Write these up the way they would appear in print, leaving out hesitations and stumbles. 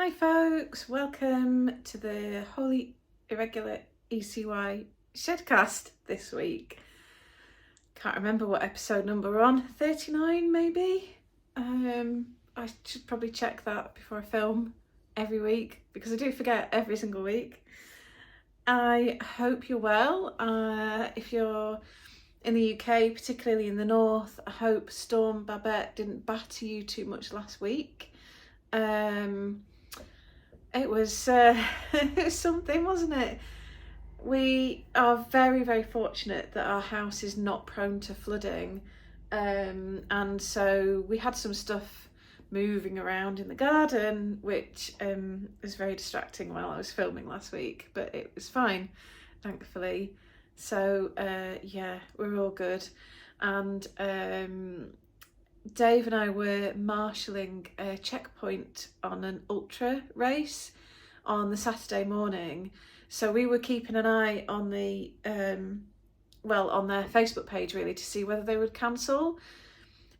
Hi folks, welcome to the Holy Irregular ECY Shedcast this week. Can't remember what episode number we're on, 39 maybe? I should probably check that before I film every week because I do forget every single week. I hope you're well. If you're in the UK, particularly in the north, I hope Storm Babette didn't batter you too much last week. It was something, wasn't it? We are very, very fortunate that our house is not prone to flooding, and so we had some stuff moving around in the garden, which was very distracting while I was filming last week, but it was fine, thankfully. So yeah, we're all good. And Dave and I were marshalling a checkpoint on an ultra race on the Saturday morning. So we were keeping an eye on the, on their Facebook page really to see whether they would cancel,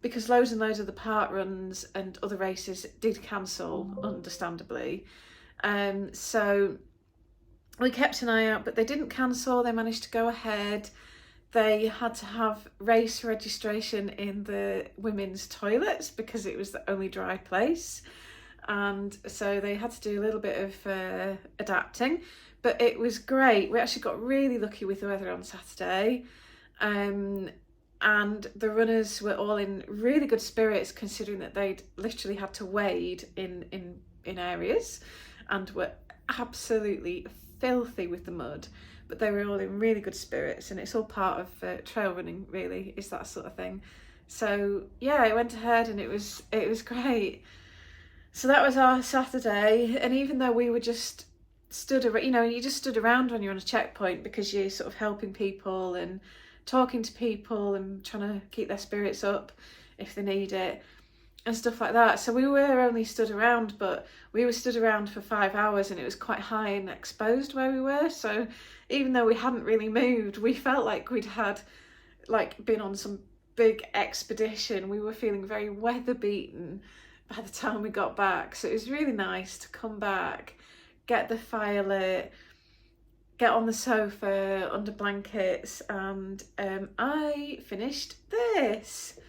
because loads and loads of the park runs and other races did cancel, understandably. So we kept an eye out, but they didn't cancel. They managed to go ahead. They had to have race registration in the women's toilets because it was the only dry place. And so they had to do a little bit of adapting, but it was great. We actually got really lucky with the weather on Saturday. And the runners were all in really good spirits, considering that they'd literally had to wade in areas and were absolutely filthy with the mud. But they were all in really good spirits, and it's all part of trail running, really, is that sort of thing. So yeah, I went ahead and it was great. So that was our Saturday, and even though we were just stood around, you just stood around when you're on a checkpoint because you're sort of helping people and talking to people and trying to keep their spirits up if they need it and stuff like that. So we were only stood around, but we were stood around for 5 hours, and it was quite high and exposed where we were. So even though we hadn't really moved, we felt like we'd had been on some big expedition. We were feeling very weather beaten by the time we got back. So it was really nice to come back, get the fire lit, get on the sofa under blankets, and I finished this.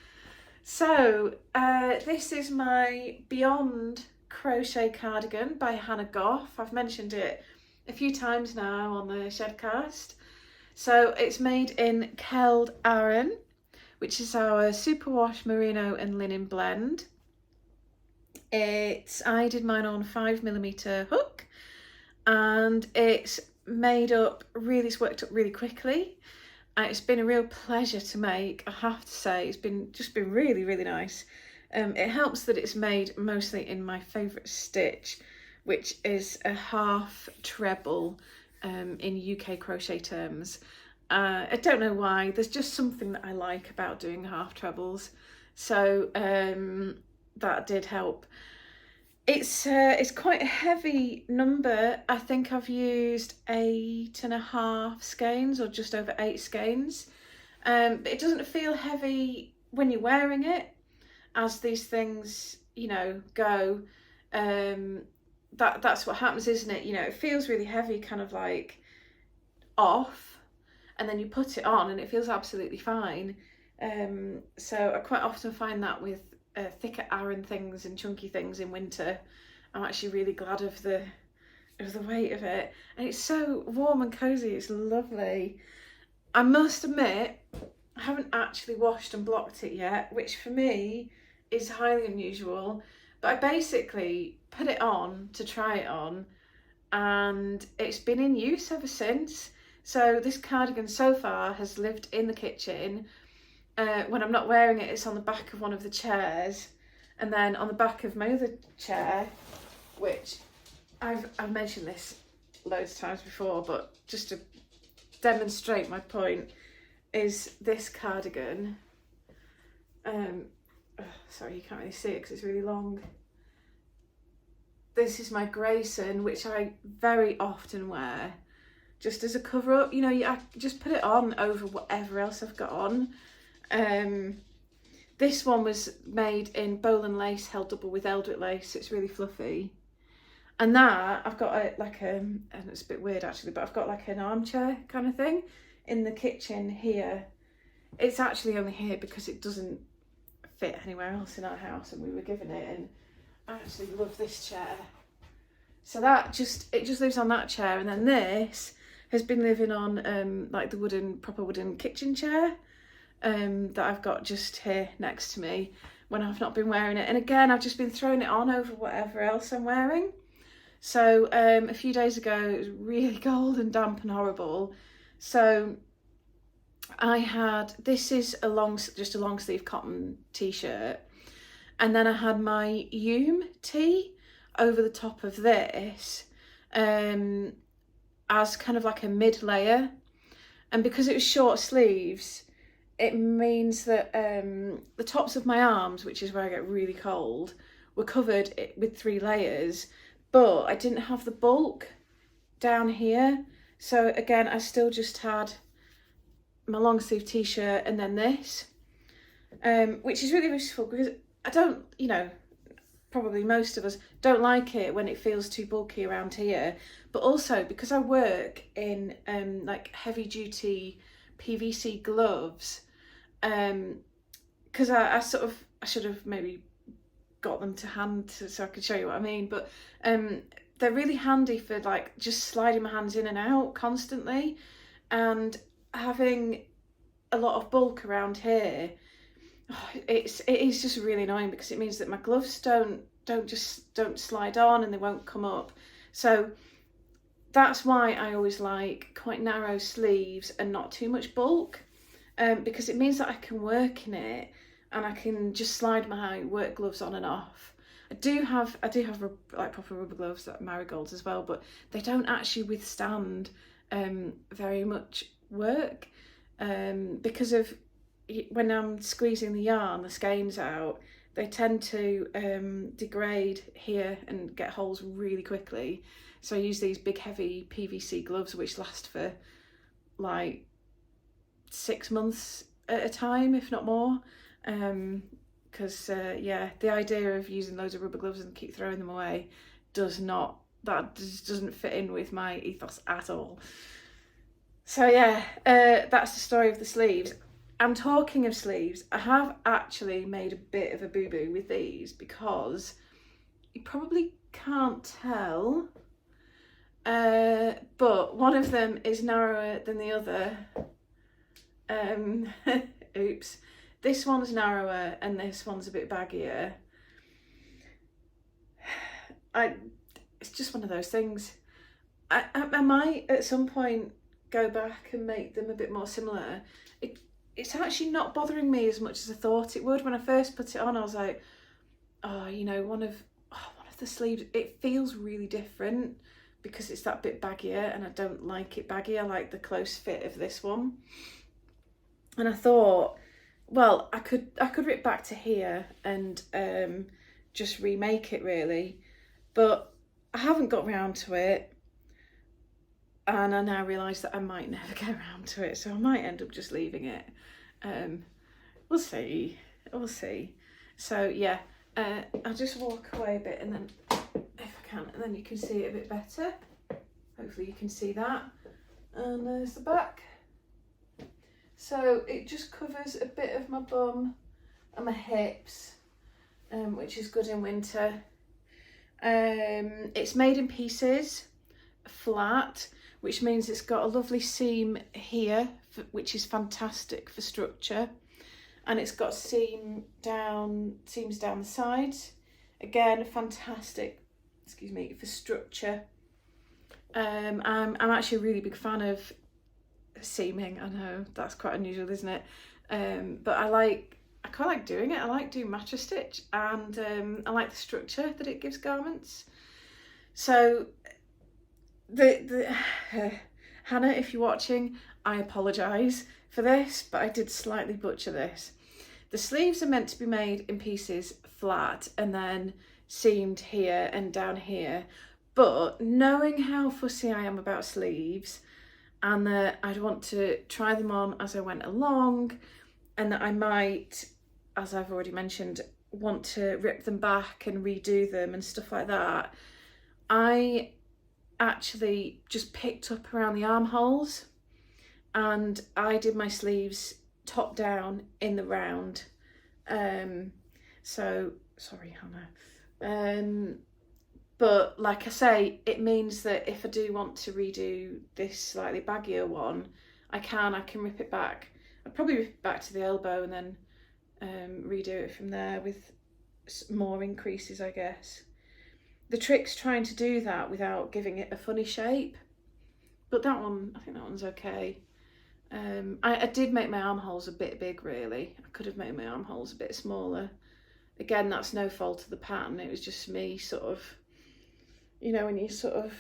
So this is my Beyond crochet cardigan by Hannah Goff. I've mentioned it a few times now on the Shedcast. So it's made in Keld Aran, which is our superwash merino and linen blend. I did mine on 5mm hook, and it's it's worked up really quickly. It's been a real pleasure to make, I have to say. It's been really, really nice. It helps that it's made mostly in my favourite stitch, which is a half treble in UK crochet terms. I don't know why, there's just something that I like about doing half trebles. So that did help. It's quite a heavy number. I think I've used 8.5 skeins, or just over 8 skeins. But it doesn't feel heavy when you're wearing it, as these things, go. That's what happens, isn't it? It feels really heavy, kind of like off, and then you put it on and it feels absolutely fine. So I quite often find that with thicker Aran things and chunky things in winter. I'm actually really glad of the weight of it, and it's so warm and cozy. It's lovely. I must admit, I haven't actually washed and blocked it yet, which for me is highly unusual, but I basically put it on to try it on, and it's been in use ever since. So this cardigan so far has lived in the kitchen. When I'm not wearing it, it's on the back of one of the chairs, and then on the back of my other chair, which I've mentioned this loads of times before, but just to demonstrate my point, is this cardigan. Sorry, you can't really see it because it's really long. This is my Grayson, which I very often wear just as a cover up. I just put it on over whatever else I've got on. This one was made in bowline lace held double with Eldwick lace. It's really fluffy. And that, I've got and it's a bit weird actually, but I've got like an armchair kind of thing in the kitchen here. It's actually only here because it doesn't fit anywhere else in our house, and we were given it, and I actually love this chair. So it just lives on that chair, and then this has been living on like the proper wooden kitchen chair that I've got just here next to me when I've not been wearing it. And again, I've just been throwing it on over whatever else I'm wearing. So a few days ago, it was really cold and damp and horrible. So this is just a long sleeve cotton t-shirt, and then I had my Yume tee over the top of this as kind of like a mid layer. And because it was short sleeves, it means that the tops of my arms, which is where I get really cold, were covered with 3 layers, but I didn't have the bulk down here. So again, I still just had my long sleeve t-shirt and then this, which is really useful because I don't, probably most of us don't like it when it feels too bulky around here, but also because I work in like heavy duty PVC gloves, because I should have maybe got them to hand so I could show you what I mean, but they're really handy for like just sliding my hands in and out constantly, and having a lot of bulk around here, it is just really annoying because it means that my gloves don't slide on and they won't come up. So that's why I always like quite narrow sleeves and not too much bulk, because it means that I can work in it and I can just slide my work gloves on and off. I do have like proper rubber gloves, like marigolds as well, but they don't actually withstand very much work because of when I'm squeezing the yarn, the skeins out, they tend to degrade here and get holes really quickly. So I use these big heavy PVC gloves which last for like 6 months at a time, if not more, because the idea of using loads of rubber gloves and keep throwing them away doesn't fit in with my ethos at all. So that's the story of the sleeves. And talking of sleeves, I have actually made a bit of a boo-boo with these because you probably can't tell, but one of them is narrower than the other. Oops. This one's narrower and this one's a bit baggier. It's just one of those things. I might at some point go back and make them a bit more similar. It's actually not bothering me as much as I thought it would. When I first put it on, I was like, one of the sleeves, it feels really different because it's that bit baggier, and I don't like it baggy. I like the close fit of this one. And I thought, well, I could rip back to here and just remake it really, but I haven't got round to it. And I now realise that I might never get around to it, so I might end up just leaving it. We'll see. So I'll just walk away a bit, and then if I can, and then you can see it a bit better. Hopefully you can see that. And there's the back. So it just covers a bit of my bum and my hips, which is good in winter. It's made in pieces, flat, which means it's got a lovely seam here, which is fantastic for structure, and it's got seams down the sides, again fantastic, for structure. I'm actually a really big fan of seaming. I know that's quite unusual, isn't it? But I quite like doing it. I like doing mattress stitch, and I like the structure that it gives garments. So Hannah, if you're watching, I apologise for this, but I did slightly butcher this. The sleeves are meant to be made in pieces flat and then seamed here and down here, but knowing how fussy I am about sleeves, and that I'd want to try them on as I went along, and that I might, as I've already mentioned, want to rip them back and redo them and stuff like that, I actually just picked up around the armholes, and I did my sleeves top down in the round. So sorry, Hannah. But like I say, it means that if I do want to redo this slightly baggier one, I can rip it back. I'd probably rip it back to the elbow and then redo it from there with more increases, I guess. The trick's trying to do that without giving it a funny shape, but that one, I think that one's okay. I did make my armholes a bit big, really. I could have made my armholes a bit smaller. Again, that's no fault of the pattern, it was just me sort of, you know, when you sort of,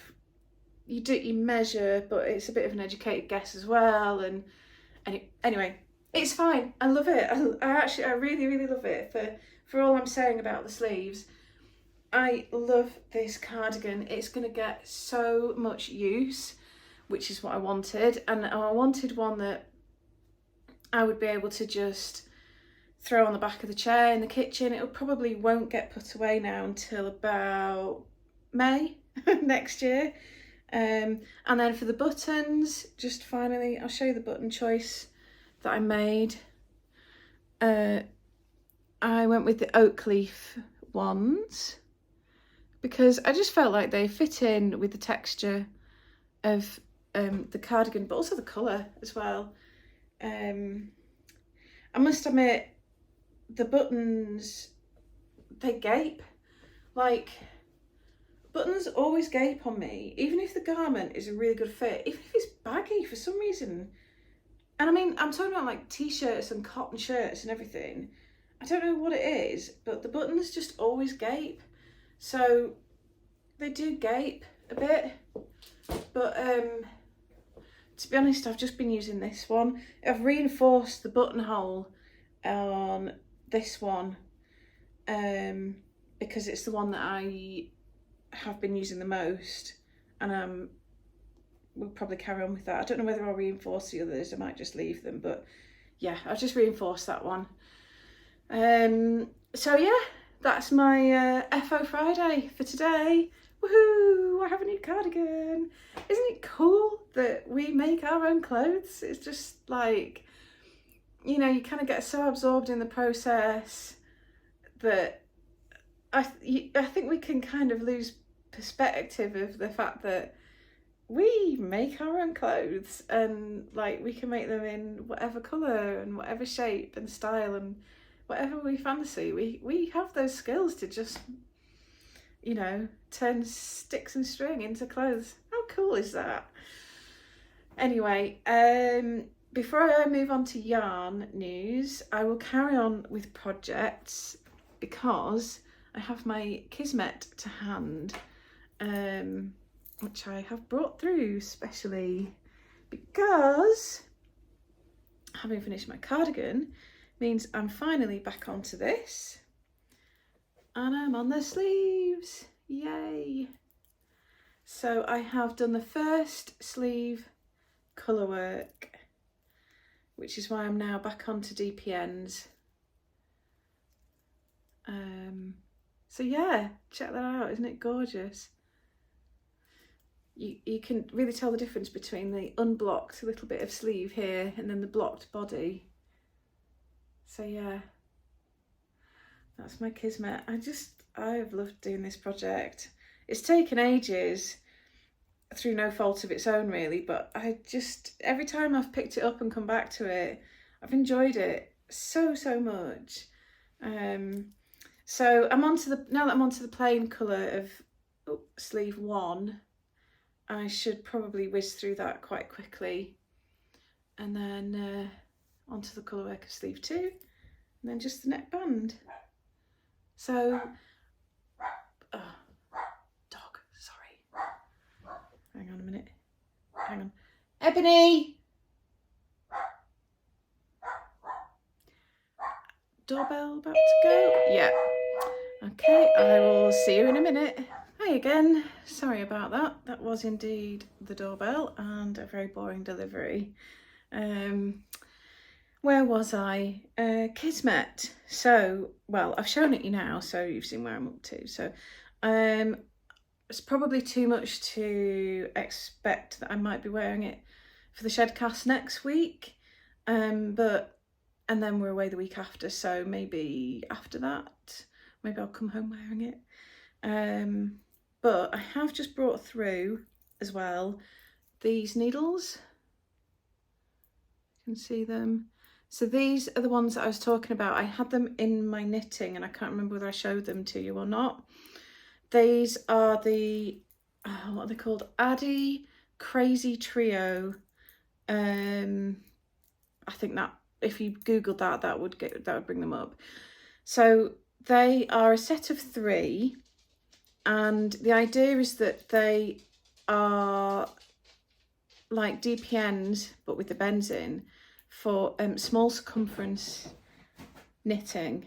you measure, but it's a bit of an educated guess as well. And anyway, it's fine. I love it. I really, really love it. For all I'm saying about the sleeves, I love this cardigan. It's going to get so much use, which is what I wanted. And I wanted one that I would be able to just throw on the back of the chair in the kitchen. It probably won't get put away now until about May next year. And then for the buttons, just finally, I'll show you the button choice that I made. I went with the oak leaf ones because I just felt like they fit in with the texture of the cardigan, but also the colour as well. I must admit, the buttons, they gape. Like, buttons always gape on me, even if the garment is a really good fit, even if it's baggy for some reason. And I mean, I'm talking about like t-shirts and cotton shirts and everything. I don't know what it is, but the buttons just always gape. So they do gape a bit, but to be honest, I've just been using this one. I've reinforced the buttonhole on this one because it's the one that I have been using the most, and we'll probably carry on with that. I don't know whether I'll reinforce the others, I might just leave them, but yeah, I'll just reinforce that one. So yeah, that's my FO Friday for today. Woohoo! I have a new cardigan. Isn't it cool that we make our own clothes? It's just like, you know, you kind of get so absorbed in the process that I think we can kind of lose perspective of the fact that we make our own clothes, and like we can make them in whatever colour and whatever shape and style and whatever we fancy. We have those skills to just, you know, turn sticks and string into clothes. How cool is that? Anyway, before I move on to yarn news, I will carry on with projects because I have my Kismet to hand, which I have brought through specially because having finished my cardigan means I'm finally back onto this, and I'm on the sleeves. Yay! So I have done the first sleeve colour work, which is why I'm now back onto DPNs. So yeah, check that out. Isn't it gorgeous? You can really tell the difference between the unblocked little bit of sleeve here and then the blocked body. So yeah, that's my Kismet. I've loved doing this project. It's taken ages through no fault of its own really, but every time I've picked it up and come back to it, I've enjoyed it so much. So now that I'm onto the plain colour of sleeve 1, I should probably whiz through that quite quickly, and then onto the colourwork of sleeve 2, and then just the neckband. So, dog, sorry. Hang on a minute. Hang on. Ebony! Doorbell about to go? Yeah. Okay, I will see you in a minute. Hi again. Sorry about that. That was indeed the doorbell and a very boring delivery. Where was I? Kismet. So, well, I've shown it you now, so you've seen where I'm up to. So, it's probably too much to expect that I might be wearing it for the Shedcast next week. And then we're away the week after, so maybe after that, maybe I'll come home wearing it. But I have just brought through as well these needles. You can see them. So these are the ones that I was talking about. I had them in my knitting and I can't remember whether I showed them to you or not. These are the, what are they called? Addy Crazy Trio. I think that if you Googled that, that would bring them up. So they are a set of 3, and the idea is that they are like DPNs but with the bends in for small circumference knitting,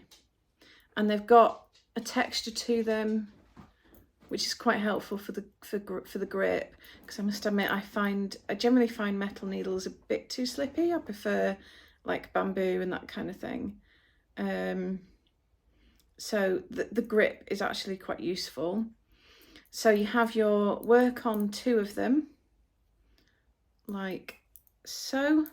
and they've got a texture to them which is quite helpful for the grip, because I must admit I generally find metal needles a bit too slippy. I prefer like bamboo and that kind of thing. So the grip is actually quite useful. So you have your work on 2 of them, like so.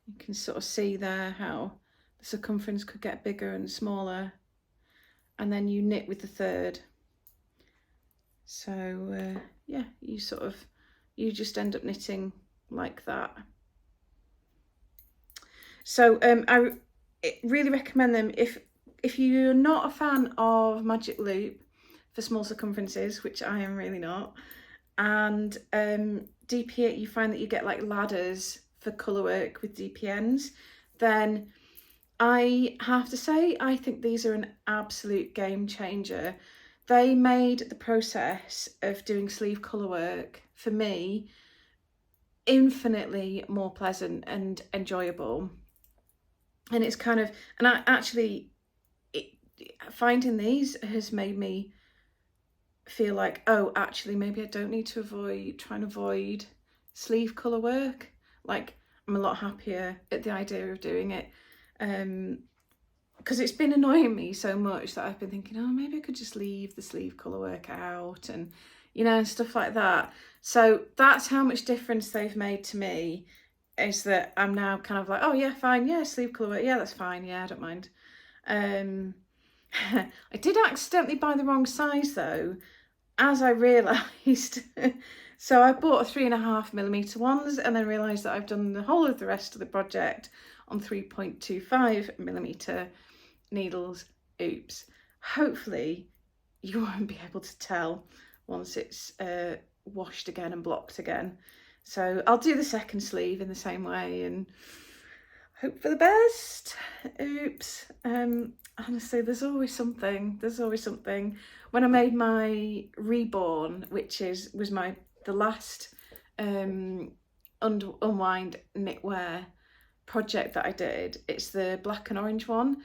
You can sort of see there how the circumference could get bigger and smaller, and then you knit with the 3rd. So yeah, you just end up knitting like that. So I really recommend them if you're not a fan of magic loop for small circumferences, which I am really not, and DP, you find that you get like ladders for colour work with DPNs, then I have to say I think these are an absolute game changer. They made the process of doing sleeve colour work for me infinitely more pleasant and enjoyable. And it's kind of, and I actually, finding these has made me feel like, oh, actually, maybe I don't need to try and avoid sleeve colour work. Like, I'm a lot happier at the idea of doing it. Because it's been annoying me so much that I've been thinking, oh, maybe I could just leave the sleeve colour work out and, you know, stuff like that. So that's how much difference they've made to me, is that I'm now kind of like, oh yeah, fine, yeah, sleeve colour work, yeah, that's fine, yeah, I don't mind. I did accidentally buy the wrong size though, as I realised. So I bought 3.5mm ones and then realised that I've done the whole of the rest of the project on 3.25mm needles. Oops. Hopefully you won't be able to tell once it's washed again and blocked again. So I'll do the second sleeve in the same way and hope for the best. Oops. Honestly, there's always something. When I made my Reborn, which was the last unwind knitwear project that I did, it's the black and orange one.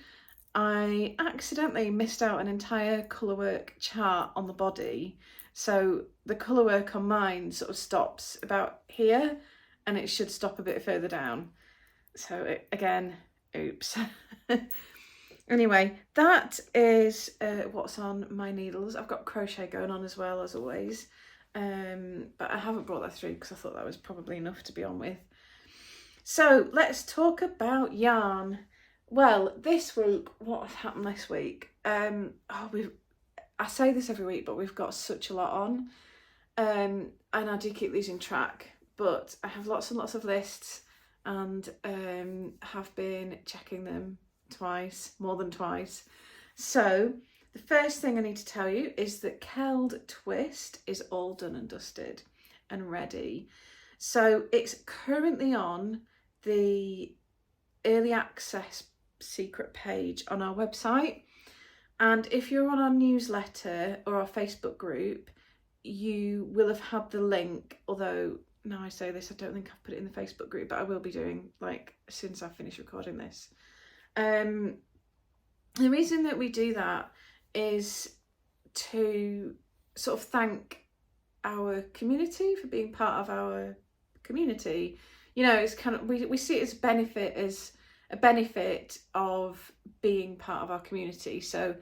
I accidentally missed out an entire colourwork chart on the body, so the colourwork on mine sort of stops about here and it should stop a bit further down. So again, oops. Anyway, that is what's on my needles. I've got crochet going on as well, as always, but I haven't brought that through because I thought that was probably enough to be on with. So let's talk about yarn. Well, this week, what has happened this week? I say this every week, but we've got such a lot on, and I do keep losing track, but I have lots and lots of lists, and have been checking them more than twice. So the first thing I need to tell you is that Keld Twist is all done and dusted and ready. So it's currently on the early access secret page on our website, and if you're on our newsletter or our Facebook group, you will have had the link, although now I say this, I don't think I've put it in the Facebook group, but I will be doing, like, as soon as I finish recording this. The reason that we do that is to sort of thank our community for being part of our community. You know, it's kind of, we see it as a benefit of being part of our community. So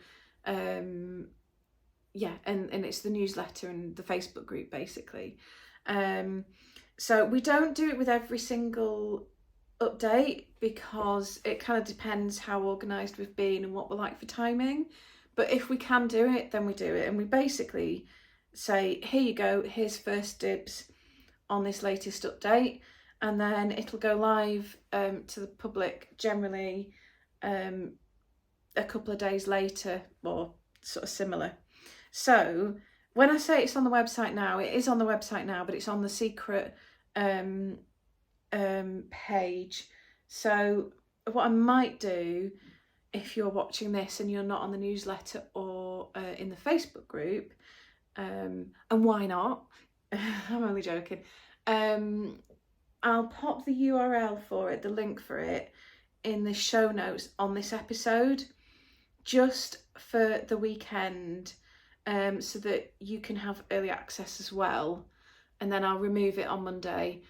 yeah, and it's the newsletter and the Facebook group basically. So we don't do it with every single update because it kind of depends how organised we've been and what we're like for timing. But if we can do it, then we do it, and we basically say, here you go, here's first dibs on this latest update, and then it'll go live to the public generally a couple of days later, or sort of similar. So when I say it's on the website now, it is on the website now, but it's on the secret page. So what I might do, if you're watching this and you're not on the newsletter or in the Facebook group, and why not? I'm only joking. I'll pop the URL for it, the link for it, in the show notes on this episode, just for the weekend, so that you can have early access as well. And then I'll remove it on Monday.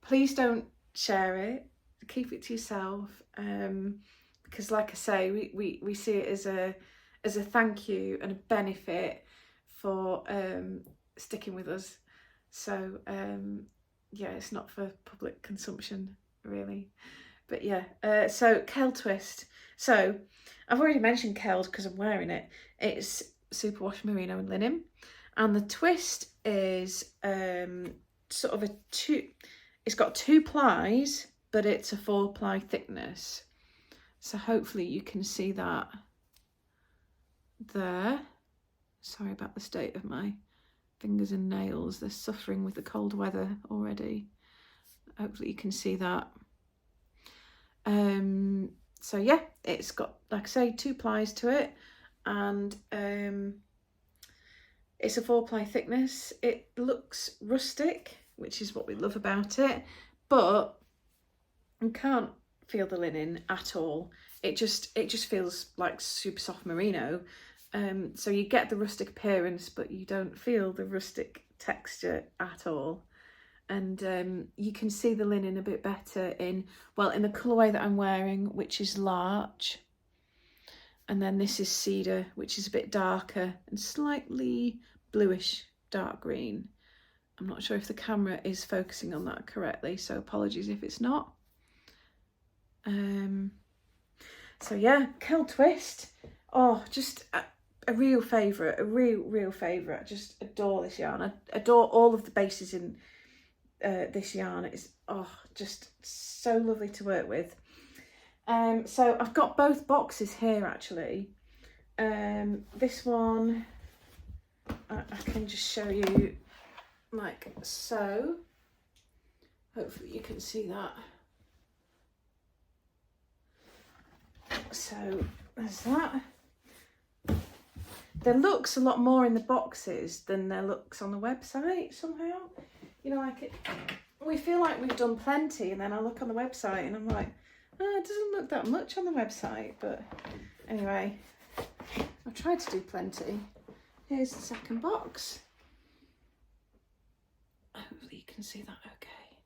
Please don't share it. Keep it to yourself. Because like I say, we see it as a thank you and a benefit for sticking with us. So yeah, it's not for public consumption really. But yeah, so Kel Twist. So I've already mentioned Kel because I'm wearing it. It's superwash merino and linen, and the twist is sort of it's got 2 plies, but it's a 4-ply thickness. So hopefully you can see that there. Sorry about the state of my fingers and nails. They're suffering with the cold weather already. Hopefully you can see that. So yeah, it's got, like I say, 2 plies to it, and it's a 4-ply thickness. It looks rustic, which is what we love about it, but you can't feel the linen at all. It just feels like super soft merino. So you get the rustic appearance, but you don't feel the rustic texture at all. And you can see the linen a bit better in the colourway that I'm wearing, which is larch. And then this is cedar, which is a bit darker and slightly bluish dark green. I'm not sure if the camera is focusing on that correctly, so apologies if it's not. So yeah, Kel Twist. Oh, just a real favourite, a real favourite. I just adore this yarn. I adore all of the bases in this yarn. It's just so lovely to work with. So I've got both boxes here actually. This one I can just show you like so. Hopefully you can see that. So there's that. There looks a lot more in the boxes than there looks on the website somehow. You know, like we feel like we've done plenty, and then I look on the website and I'm like, oh, it doesn't look that much on the website. But anyway, I've tried to do plenty. Here's the second box. Hopefully you can see that okay.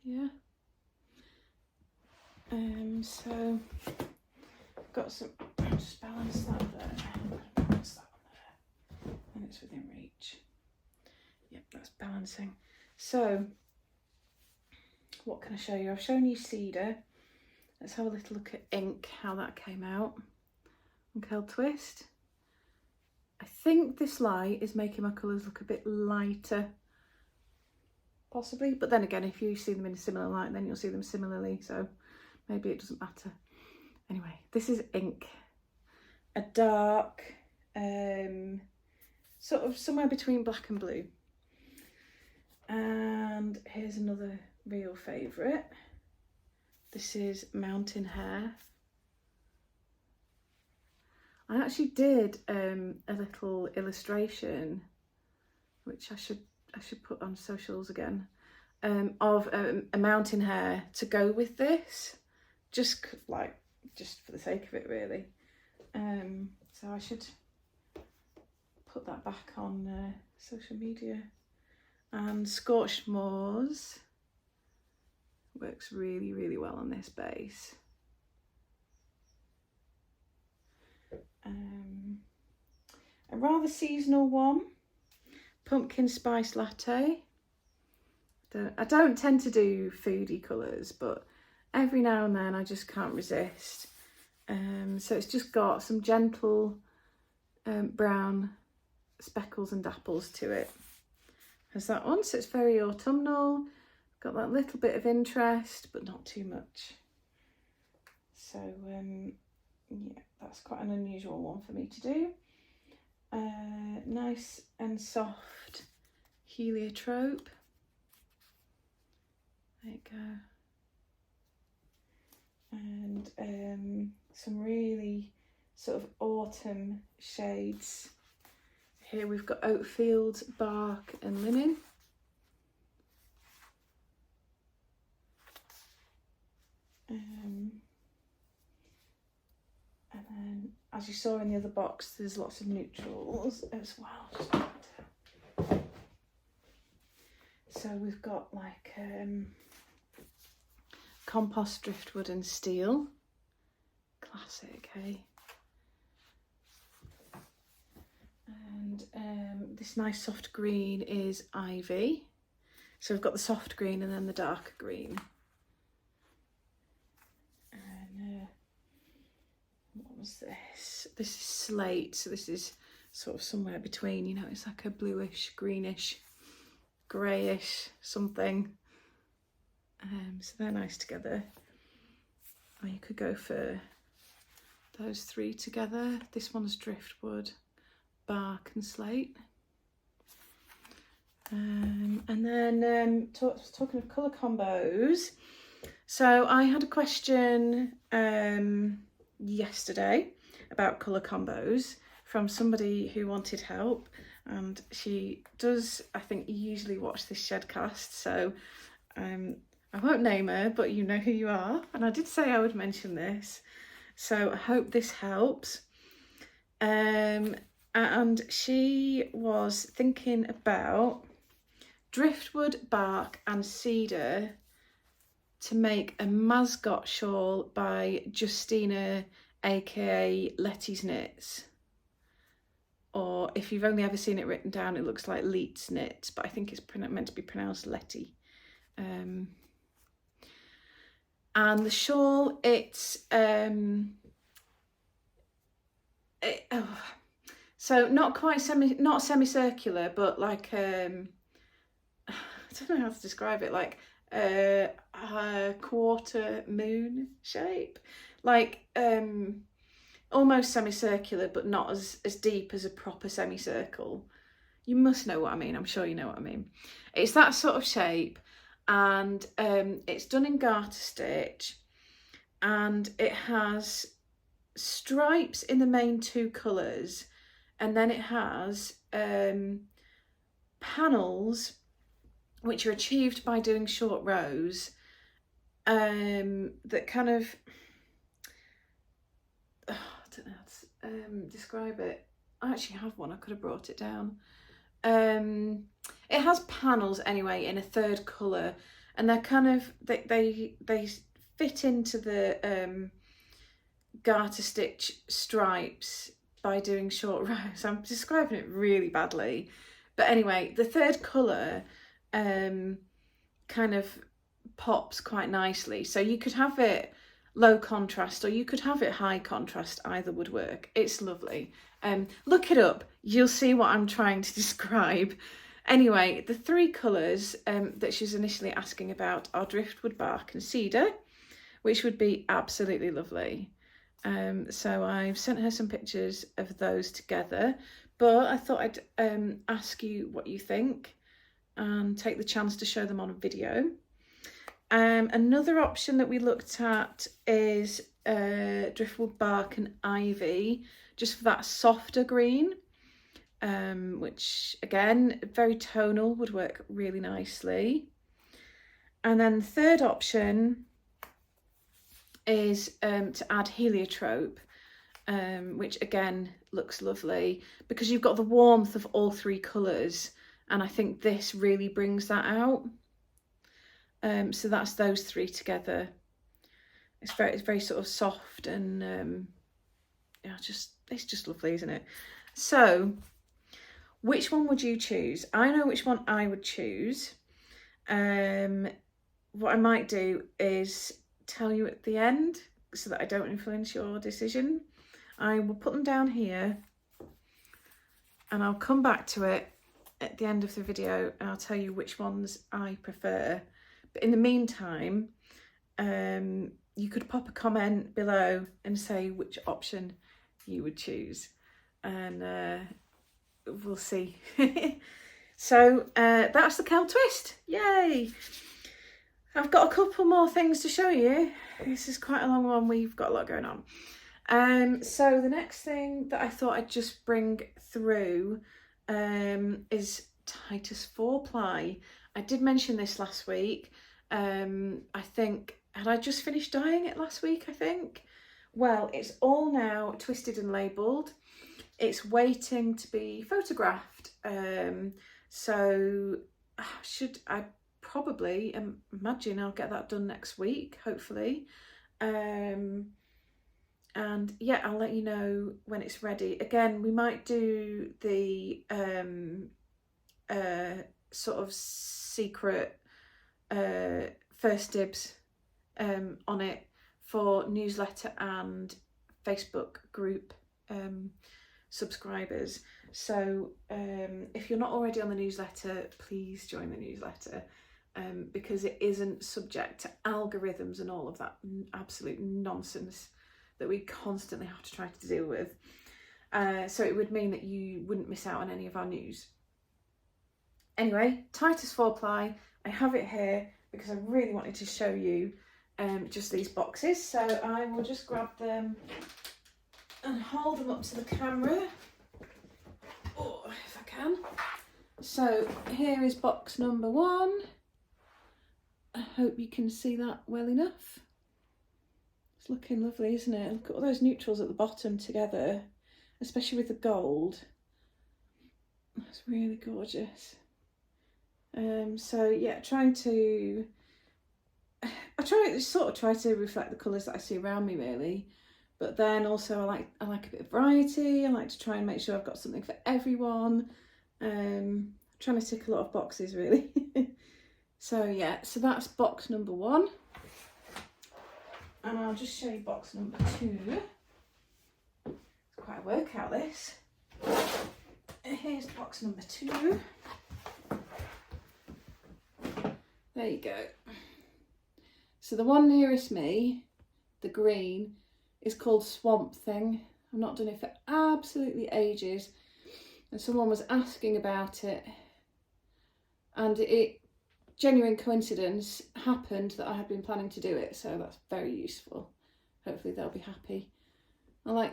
Yeah. So I've got some, I'll just balance that there. Balance that on there. And it's within reach. Yep, that's balancing. So what can I show you? I've shown you cedar. Let's have a little look at ink, how that came out on Kel Twist. I think this light is making my colours look a bit lighter, possibly, but then again, if you see them in a similar light, then you'll see them similarly, so maybe it doesn't matter. Anyway, this is ink, a dark, sort of somewhere between black and blue. And here's another real favourite. This is Mountain Hare. I actually did a little illustration, which I should put on socials again, of a mountain hare to go with this, just for the sake of it really. So I should put that back on social media. And Scorched Moors works really, really well on this base. a rather seasonal one, pumpkin spice latte. I don't tend to do foodie colours, but every now and then I just can't resist. So it's just got some gentle brown speckles and dapples to it. Has that one, so it's very autumnal. Got that little bit of interest, but not too much. So yeah, that's quite an unusual one for me to do. Nice and soft heliotrope. There you go. And some really sort of autumn shades. Here we've got Oatfield, Bark and Linen. And then, as you saw in the other box, there's lots of neutrals as well. So we've got like compost, driftwood and steel. Classic, hey? And this nice soft green is ivy. So we've got the soft green and then the darker green. And what was this? This is slate, so this is sort of somewhere between, you know, it's like a bluish, greenish, greyish something. So they're nice together. Or you could go for those three together. This one's driftwood, bark and slate. And then talking of colour combos, so I had a question yesterday about colour combos from somebody who wanted help, and she does, I think, usually watch this Shedcast, so I won't name her, but you know who you are, and I did say I would mention this, so I hope this helps. And she was thinking about driftwood, bark and cedar to make a mascot shawl by Justina, aka Letty's Knits. Or if you've only ever seen it written down, it looks like Leets Knits, but I think it's meant to be pronounced Letty. And the shawl, it's so not quite not semicircular, but like I don't know how to describe it, like a quarter moon shape, like almost semicircular, but not as deep as a proper semicircle. You must know what I mean. I'm sure you know what I mean. It's that sort of shape, and it's done in garter stitch, and it has stripes in the main two colours, and then it has panels which are achieved by doing short rows that kind of, I don't know how to describe it. I actually have one, I could have brought it down. It has panels anyway in a third colour, and they're kind of, they fit into the garter stitch stripes by doing short rows. I'm describing it really badly, but anyway, the third colour kind of pops quite nicely, so you could have it low contrast or you could have it high contrast, either would work. It's lovely. Look it up, you'll see what I'm trying to describe. Anyway, the three colours that she's initially asking about are driftwood, bark and cedar, which would be absolutely lovely. So I've sent her some pictures of those together, but I thought I'd ask you what you think and take the chance to show them on a video. Another option that we looked at is driftwood, bark and ivy, just for that softer green, which again, very tonal, would work really nicely. And then the third option is to add heliotrope, which again looks lovely because you've got the warmth of all three colours, and I think this really brings that out. So that's those three together. It's very sort of soft and yeah, just it's just lovely, isn't it? So which one would you choose? I know which one I would choose. What I might do is tell you at the end so that I don't influence your decision. I will put them down here and I'll come back to it at the end of the video and I'll tell you which ones I prefer. But in the meantime, you could pop a comment below and say which option you would choose, and we'll see. So that's the Kel twist. Yay! I've got a couple more things to show you. This is quite a long one. We've got a lot going on. So the next thing that I thought I'd just bring through is Titus 4-ply. I did mention this last week. I think, had I just finished dyeing it last week, I think? Well, it's all now twisted and labelled. It's waiting to be photographed. So I probably imagine I'll get that done next week, hopefully. And yeah, I'll let you know when it's ready. Again, we might do the sort of secret first dibs on it for newsletter and Facebook group subscribers. So if you're not already on the newsletter, please join the newsletter, because it isn't subject to algorithms and all of that absolute nonsense that we constantly have to try to deal with. So it would mean that you wouldn't miss out on any of our news. Anyway, Titus 4-ply, I have it here because I really wanted to show you just these boxes. So I will just grab them and hold them up to the camera. Oh, if I can. So here is box number 1. I hope you can see that well enough. It's looking lovely, isn't it? Look at all those neutrals at the bottom together, especially with the gold. That's really gorgeous. So yeah, I try to reflect the colours that I see around me, really. But then also I like a bit of variety. I like to try and make sure I've got something for everyone. Trying to tick a lot of boxes, really. So yeah, so that's box number 1. And I'll just show you box number 2. It's quite a workout, this. Here's box number 2. There you go. So the one nearest me, the green, is called Swamp Thing. I've not done it for absolutely ages, and someone was asking about it, and it, genuine coincidence, happened that I had been planning to do it, so that's very useful. Hopefully they'll be happy. I like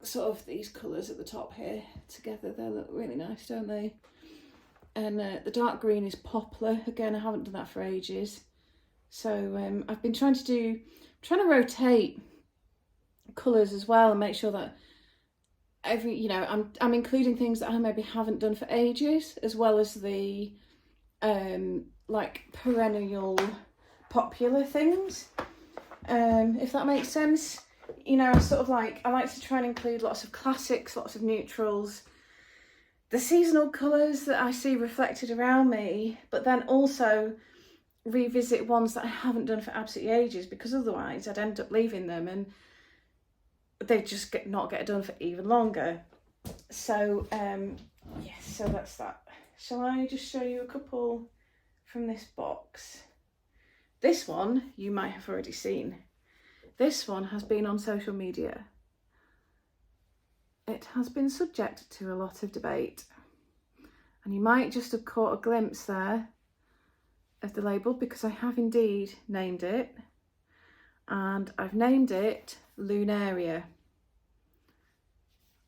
sort of these colours at the top here together. They look really nice, don't they? And the dark green is Poplar. Again, I haven't done that for ages. So I've been trying to rotate colours as well and make sure that I'm including things that I maybe haven't done for ages, as well as the like perennial popular things, if that makes sense. You know, I like to try and include lots of classics, lots of neutrals, the seasonal colours that I see reflected around me, but then also revisit ones that I haven't done for absolutely ages, because otherwise I'd end up leaving them and they'd just not get done for even longer. So yes, so that's that. Shall I just show you a couple from this box? This one you might have already seen. This one has been on social media. It has been subject to a lot of debate, and you might just have caught a glimpse there of the label, because I have indeed named it, and I've named it Lunaria.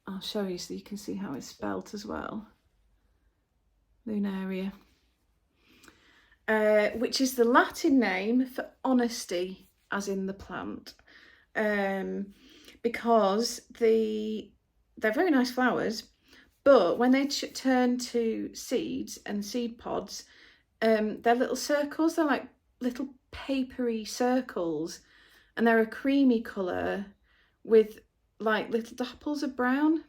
I'll show you so you can see how it's spelt as well. Lunaria, which is the Latin name for honesty, as in the plant, because they're very nice flowers, but when they turn to seeds and seed pods, they're little circles. They're like little papery circles, and they're a creamy colour with like little dapples of brown.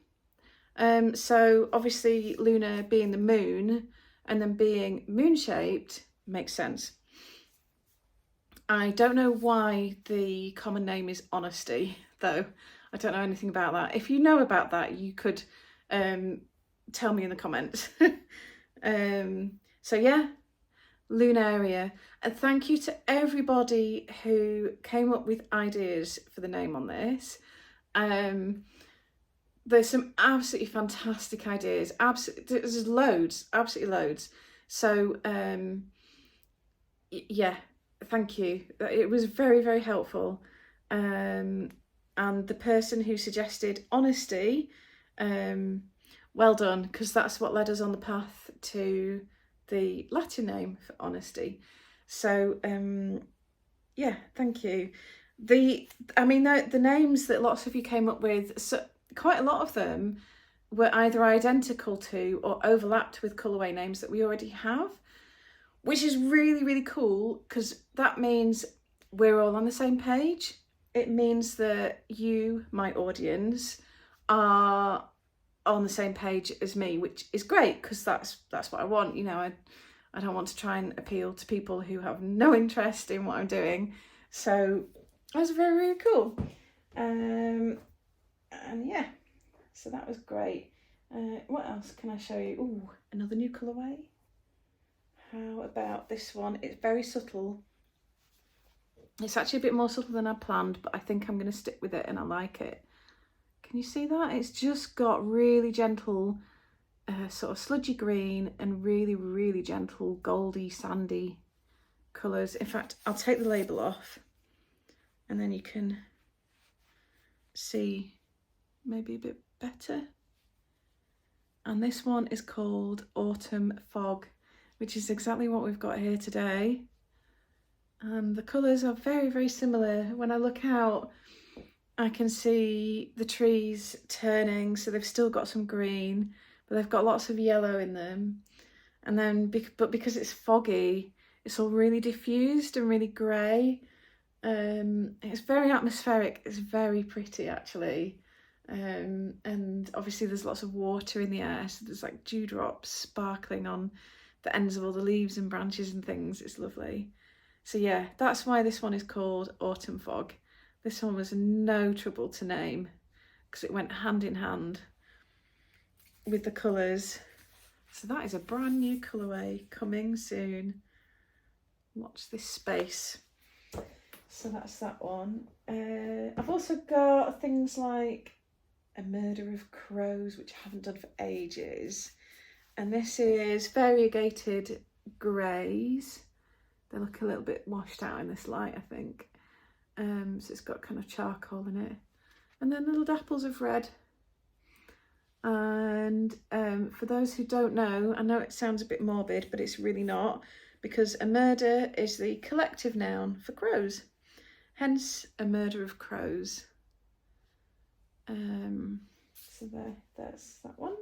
So obviously Luna being the moon and then being moon shaped makes sense. I don't know why the common name is Honesty, though. I don't know anything about that. If you know about that, you could tell me in the comments. So yeah, Lunaria. And thank you to everybody who came up with ideas for the name on this. There's some absolutely fantastic ideas. There's loads, absolutely loads. So yeah, thank you. It was very, very helpful. And the person who suggested Honesty, well done, because that's what led us on the path to the Latin name for Honesty. So yeah, thank you. The names that lots of you came up with, so quite a lot of them were either identical to or overlapped with colourway names that we already have, which is really, really cool, because that means we're all on the same page. It means that you, my audience, are on the same page as me, which is great, because that's what I want. You know, I don't want to try and appeal to people who have no interest in what I'm doing. So that's very, really cool. And yeah, so that was great. What else can I show you? Ooh, another new colourway. How about this one? It's very subtle. It's actually a bit more subtle than I planned, but I think I'm going to stick with it and I like it. Can you see that? It's just got really gentle sort of sludgy green and really, really gentle goldy sandy colours. In fact, I'll take the label off and then you can see maybe a bit better. And this one is called Autumn Fog, which is exactly what we've got here today. And the colours are very, very similar. When I look out, I can see the trees turning, so they've still got some green, but they've got lots of yellow in them. And then, but because it's foggy, it's all really diffused and really grey. It's very atmospheric. It's very pretty, actually. And obviously there's lots of water in the air, so there's like dewdrops sparkling on the ends of all the leaves and branches and things. It's lovely. So yeah, that's why this one is called Autumn Fog. This one was no trouble to name because it went hand in hand with the colours. So that is a brand new colourway coming soon. Watch this space. So that's that one. I've also got things like A Murder of Crows, which I haven't done for ages. And this is variegated greys. They look a little bit washed out in this light, I think. So it's got kind of charcoal in it. And then little dapples of red. And for those who don't know, I know it sounds a bit morbid, but it's really not, because a murder is the collective noun for crows. Hence, A Murder of Crows. So there's that one.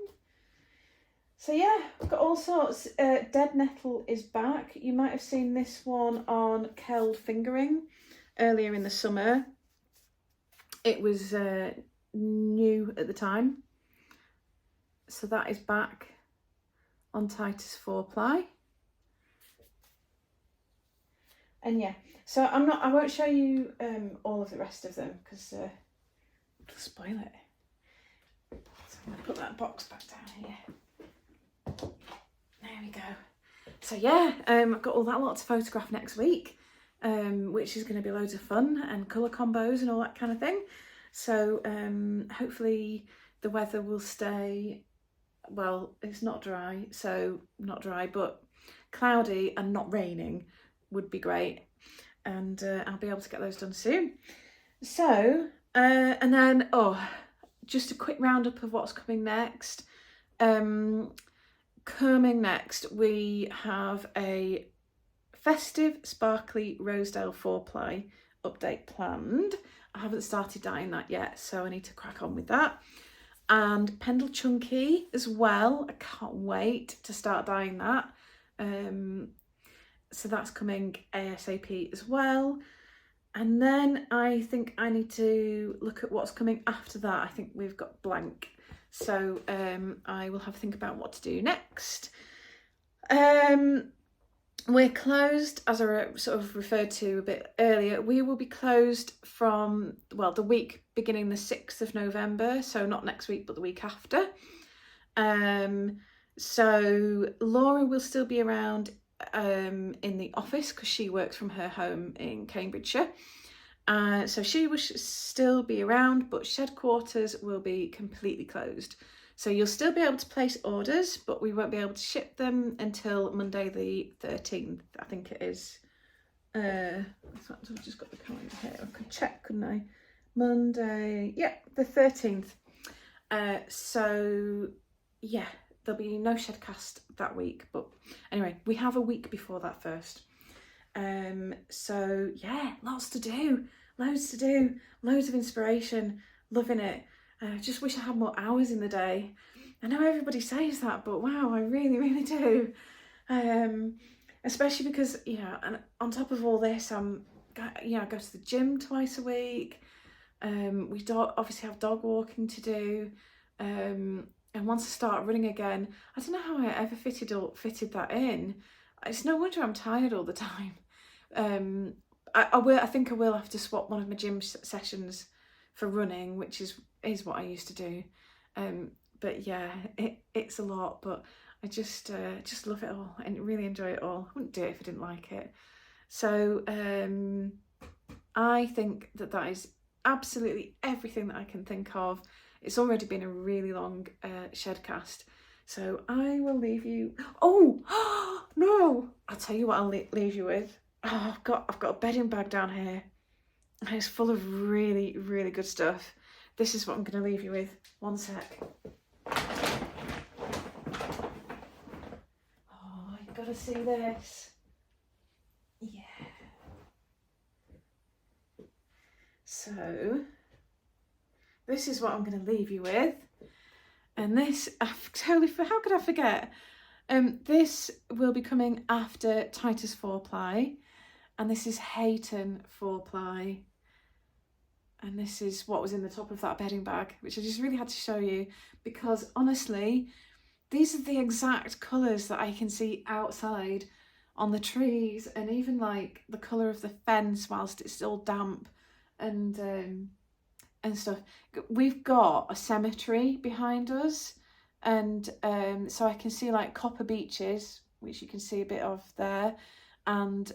So yeah, we've got all sorts. Dead Nettle is back. You might have seen this one on Keld Fingering earlier in the summer. It was new at the time. So that is back on Titus 4-ply. And yeah, so I won't show you all of the rest of them because it'll spoil it. So I'm gonna put that box back down here. There we go. So yeah, I've got all that lot to photograph next week, which is going to be loads of fun and colour combos and all that kind of thing. So hopefully the weather will stay, well, it's not dry, so not dry, but cloudy and not raining would be great. And I'll be able to get those done soon. So, and then, just a quick roundup of what's coming next. Coming next, we have a festive sparkly Rosedale 4-ply update planned. I haven't started dyeing that yet, so I need to crack on with that. And Pendle Chunky as well. I can't wait to start dyeing that. So that's coming ASAP as well. And then I think I need to look at what's coming after that. I think we've got blank. So I will have to think about what to do next. We're closed, as I sort of referred to a bit earlier. We will be closed from, well, the week beginning the 6th of November. So not next week, but the week after. So Laura will still be around in the office because she works from her home in Cambridgeshire. So she will still be around, but Shedquarters will be completely closed. So you'll still be able to place orders, but we won't be able to ship them until Monday the 13th, I think it is. I've just got the calendar here. I could check, couldn't I? Monday, yeah, the 13th. So yeah, there'll be no Shedcast that week, but anyway, we have a week before that first. So yeah, lots to do, loads of inspiration, loving it. Just wish I had more hours in the day. I know everybody says that, but wow, I really do. Especially because, you know, and on top of all this, I go to the gym twice a week. We obviously have dog walking to do. And once I start running again, I don't know how I ever fitted that in. It's no wonder I'm tired all the time. I think I will have to swap one of my gym sessions for running, which is what I used to do. But yeah, it's a lot, but I just love it all and really enjoy it all. I wouldn't do it if I didn't like it. So I think that is absolutely everything that I can think of. It's already been a really long Shedcast, so I will leave you. Oh no! I'll tell you what I'll leave you with. Oh, I've got a bedding bag down here. And it's full of really good stuff. This is what I'm going to leave you with. One sec. Oh, you've got to see this. Yeah. So, this is what I'm going to leave you with. And this, how could I forget? This will be coming after Titus 4-ply. And this is Hayton 4-ply. And this is what was in the top of that bedding bag, which I just really had to show you because honestly, these are the exact colours that I can see outside on the trees, and even like the colour of the fence whilst it's still damp and stuff. We've got a cemetery behind us, and so I can see like copper beeches, which you can see a bit of there, and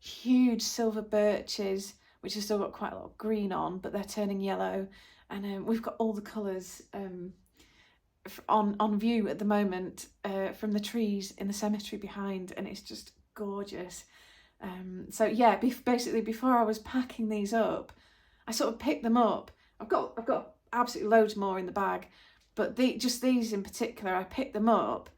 huge silver birches, which has still got quite a lot of green on, but they're turning yellow. And we've got all the colours on view at the moment from the trees in the cemetery behind, and it's just gorgeous. So yeah, basically before I was packing these up, I sort of picked them up. I've got absolutely loads more in the bag, but just these in particular, I picked them up,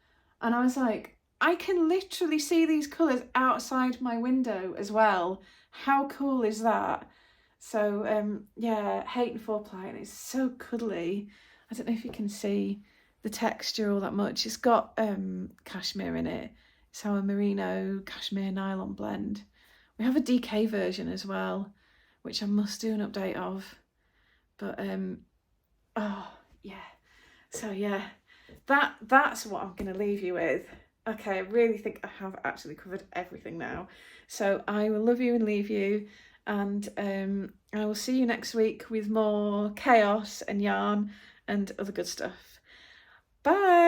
and I was like, I can literally see these colours outside my window as well. How cool is that? So yeah, Hayton 4-ply, and it's so cuddly. I don't know if you can see the texture all that much. It's got cashmere in it. It's our merino cashmere nylon blend. We have a DK version as well, which I must do an update of. But oh yeah. So yeah, that's what I'm gonna leave you with. Okay, I really think I have actually covered everything now. So I will love you and leave you, and I will see you next week with more chaos and yarn and other good stuff. Bye!